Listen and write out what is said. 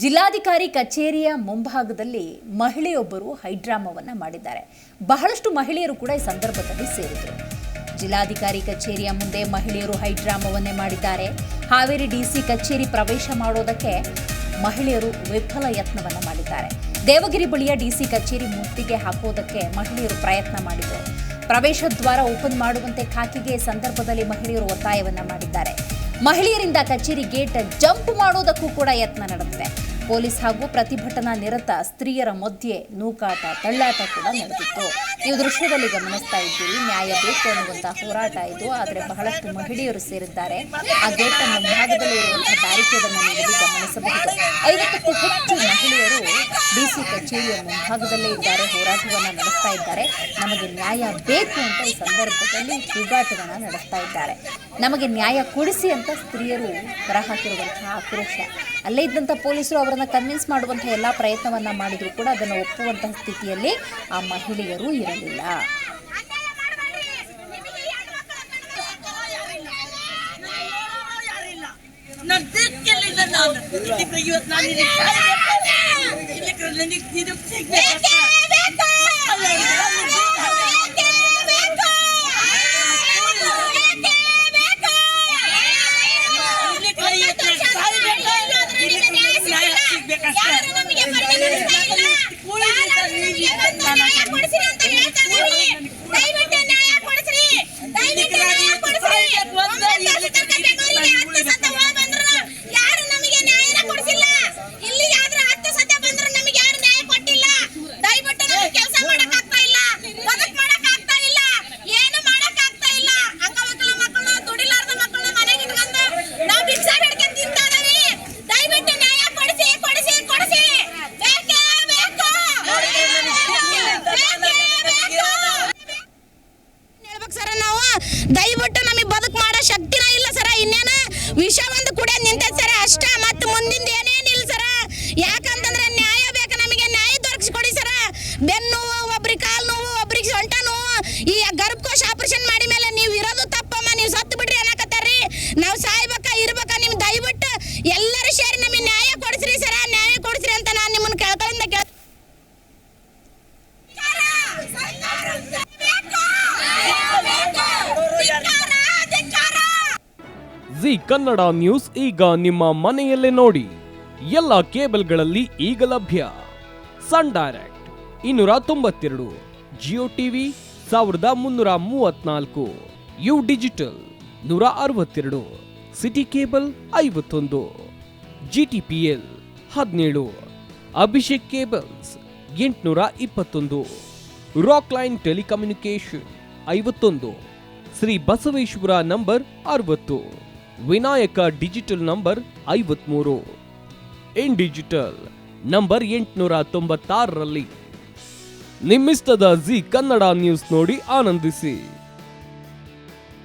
ಜಿಲ್ಲಾಧಿಕಾರಿ ಕಚೇರಿಯ ಮುಂಭಾಗದಲ್ಲಿ ಮಹಿಳೆಯೊಬ್ಬರು ಹೈಡ್ರಾಮವನ್ನು ಮಾಡಿದ್ದಾರೆ. ಬಹಳಷ್ಟು ಮಹಿಳೆಯರು ಕೂಡ ಈ ಸಂದರ್ಭದಲ್ಲಿ ಸೇರಿದರು. ಜಿಲ್ಲಾಧಿಕಾರಿ ಕಚೇರಿಯ ಮುಂದೆ ಮಹಿಳೆಯರು ಹೈಡ್ರಾಮವನ್ನೇ ಮಾಡಿದ್ದಾರೆ. ಹಾವೇರಿ ಡಿಸಿ ಕಚೇರಿ ಪ್ರವೇಶ ಮಾಡೋದಕ್ಕೆ ಮಹಿಳೆಯರು ವಿಫಲ ಯತ್ನವನ್ನು ಮಾಡಿದ್ದಾರೆ. ದೇವಗಿರಿ ಬಳಿಯ ಡಿಸಿ ಕಚೇರಿ ಮುತ್ತಿಗೆ ಹಾಕೋದಕ್ಕೆ ಮಹಿಳೆಯರು ಪ್ರಯತ್ನ ಮಾಡಿದರು. ಪ್ರವೇಶ ದ್ವಾರ ಓಪನ್ ಮಾಡುವಂತೆ ಖಾಕಿಗೆ ಸಂದರ್ಭದಲ್ಲಿ ಮಹಿಳೆಯರು ಒತ್ತಾಯವನ್ನು ಮಾಡಿದ್ದಾರೆ. ಮಹಿಳೆಯರಿಂದ ಕಚೇರಿ ಗೇಟ್ ಜಂಪ್ ಮಾಡೋದಕ್ಕೂ ಕೂಡ ಯತ್ನ ನಡೆದಿದೆ. ಪೊಲೀಸ್ ಹಾಗೂ ಪ್ರತಿಭಟನಾ ನಿರತ ಸ್ತ್ರೀಯರ ಮಧ್ಯೆ ನೂಕಾಟ ತಳ್ಳಾಟ ಕೂಡ ನಡೆದಿತ್ತು. ನೀವು ದೃಶ್ಯದಲ್ಲಿ ಗಮನಿಸ್ತಾ ಇದ್ದೀರಿ. ನ್ಯಾಯ ಬೇಕು ಅನ್ನುವಂತಹ ಹೋರಾಟ ಇದು. ಆದರೆ ಬಹಳಷ್ಟು ಮಹಿಳೆಯರು ಸೇರಿದ್ದಾರೆ. ಆ ಗೇಟ್ ಮುಂಭಾಗದಲ್ಲಿ ಇರುವಂತಹ ಬ್ಯಾರಿಕೇಡ್ ಅನ್ನು ನೀವು ಗಮನಿಸಬಹುದು. 50ಕ್ಕೂ ಹೆಚ್ಚು ಮಹಿಳೆಯರು ಡಿಸಿ ಕಚೇರಿಯ ಮುಂಭಾಗದಲ್ಲೇ ಇದ್ದಾರೆ, ಹೋರಾಟವನ್ನು ನಡೆಸ್ತಾ ಇದ್ದಾರೆ. ನಮಗೆ ನ್ಯಾಯ ಬೇಕು ಅಂತ ಈ ಸಂದರ್ಭದಲ್ಲಿ ಕೂಗಾಟವನ್ನು ನಡೆಸ್ತಾ ಇದ್ದಾರೆ. ನಮಗೆ ನ್ಯಾಯ ಕೊಡಿಸಿ ಅಂತ ಸ್ತ್ರೀಯರು ಹೊರಹಾಕಿರುವಂತಹ ಆಕ್ರೋಶ. ಅಲ್ಲೇ ಇದ್ದಂಥ ಪೊಲೀಸರು ಅವರನ್ನು ಕನ್ವಿನ್ಸ್ ಮಾಡುವಂತಹ ಎಲ್ಲ ಪ್ರಯತ್ನವನ್ನ ಮಾಡಿದ್ರು ಕೂಡ ಅದನ್ನು ಒಪ್ಪುವಂತಹ ಸ್ಥಿತಿಯಲ್ಲಿ ಆ ಮಹಿಳೆಯರು ಇರಲಿಲ್ಲ. ದಯವಿಟ್ಟು ನಮಗೆ ಬದುಕು ಮಾಡೋ ಶಕ್ತಿನ ಇಲ್ಲ ಸರ. ಇನ್ನೇನ ವಿಷ ಒಂದು ಕೂಡ ನಿಂತೈತೆ ಸರ ಅಷ್ಟ. ಮತ್ತು ಮುಂದಿಂದ ಏನೇನಿಲ್ಲ ಸರ. ಯಾಕಂತಂದ್ರೆ ನ್ಯಾಯ ಬೇಕು, ನಮಗೆ ನ್ಯಾಯ ದೊರಕಿಸ್ಕೊಡಿ ಸರ. ಬೆನ್ನು ನೋವು, ಒಬ್ರಿಗೆ ಕಾಲು ನೋವು, ಒಬ್ರಿಗೆ ಸೊಂಟ ನೋವು. ಈ ಗರ್ಭಕೋಶ ಆಪರೇಷನ್ ಮಾಡಿ ಮೇಲೆ ನೀವು ಇರೋದು ತಪ್ಪಮ್ಮ, ನೀವು ಸತ್ತು ಬಿಡ್ರಿ ಅನ್ನಕತ್ತಾರ್ರಿ. ನಾವು ಸಾಯ್ಬೇಕಾ ಇರ್ಬೇಕಾ? ನೀವು ದಯವಿಟ್ಟು ಎಲ್ಲರೂ ಸೇರಿ ನಮಗೆ ನ್ಯಾಯ ಕೊಡಿಸ್ರಿ ಸರ, ನ್ಯಾಯ ಕೊಡಿಸ್ರಿ ಅಂತ ನಾನು ನಿಮ್ಮನ್ನು ಕೇಳ್ಕೊಳ್ಳಿಂದ ಜಿ ಕನ್ನಡ ನ್ಯೂಸ್ ಈಗ ನಿಮ್ಮ ಮನೆಯಲ್ಲೇ ನೋಡಿ. ಎಲ್ಲ ಕೇಬಲ್ಗಳಲ್ಲಿ ಈಗ ಲಭ್ಯ. Sun Direct 292, Jio TV 1334, U digital 162, City cable 51, GTPL 17, Abhishek cables 821, Rockline telecommunication 51, Shri Basaveshwara number 60, Vinayaka digital number 53, in digital number 896ರಲ್ಲಿ. ನಿಮ್ಮಿಸ್ತದ ಜಿ ಕನ್ನಡ ನ್ಯೂಸ್ ನೋಡಿ ಆನಂದಿಸಿ.